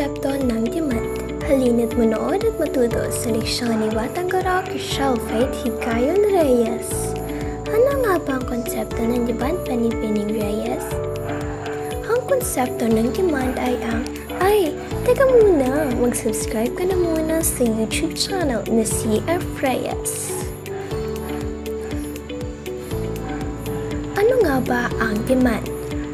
konsepto ng demand. Halina't manood at matuto sa leksyon ni Batang Guro Chriselle Faith Higayon Reyes. Ano nga ba ang konsepto ng demand, Panipining Reyes? Ang konsepto ng demand ay teka muna, mag-subscribe ka na muna sa YouTube channel na CF Reyes. Ano nga ba ang demand?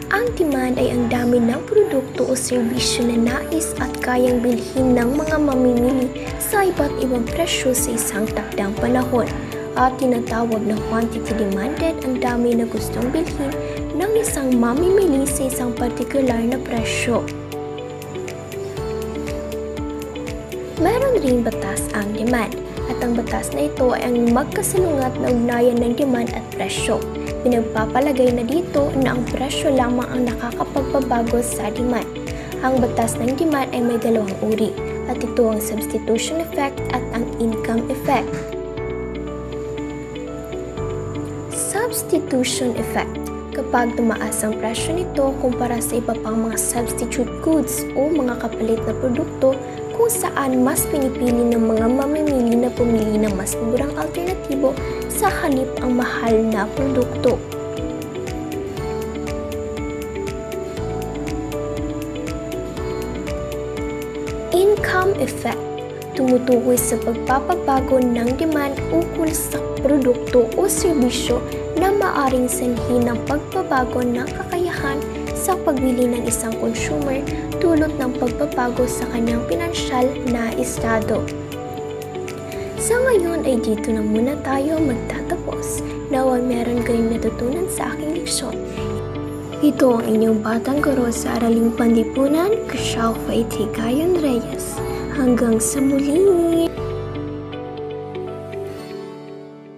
Ang demand ay ang dami ng produkto o serbisyo na nais at kayang bilhin ng mga mamimili sa iba't ibang presyo sa isang takdang panahon. At tinatawag na quantity demanded ang dami na gustong bilhin ng isang mamimili sa isang partikular na presyo. Meron ring batas ang demand at ang batas na ito ay ang magkasalungat na ugnayan ng demand at presyo. Pinagpapalagay na dito na ang presyo lamang ang nakakapagpabago sa demand. Ang batas ng demand ay may dalawang uri at ito ang substitution effect at ang income effect. Substitution effect. Kapag tumaas ang presyo nito kumpara sa iba pang mga substitute goods o mga kapalit na produkto kung saan mas pinipili ng mga mamimili na pumili ng mas murang alternatibo sa halip ang mahal na produkto. Income effect. Tumutukoy sa pagpapabago ng demand ukol sa produkto o serbisyo na maaring sanhi ng pagbabago ng kakayahan sa pagbili ng isang consumer dulot ng pagbabago sa kanyang pinansyal na estado. Sa ngayon ay dito na muna tayo magtatapos. Naway meron kayong natutunan sa aking leksyon. Ito ang inyong Batang Guro sa Araling Panlipunan, Chriselle Faith Higayon Reyes. Hanggang sa muli!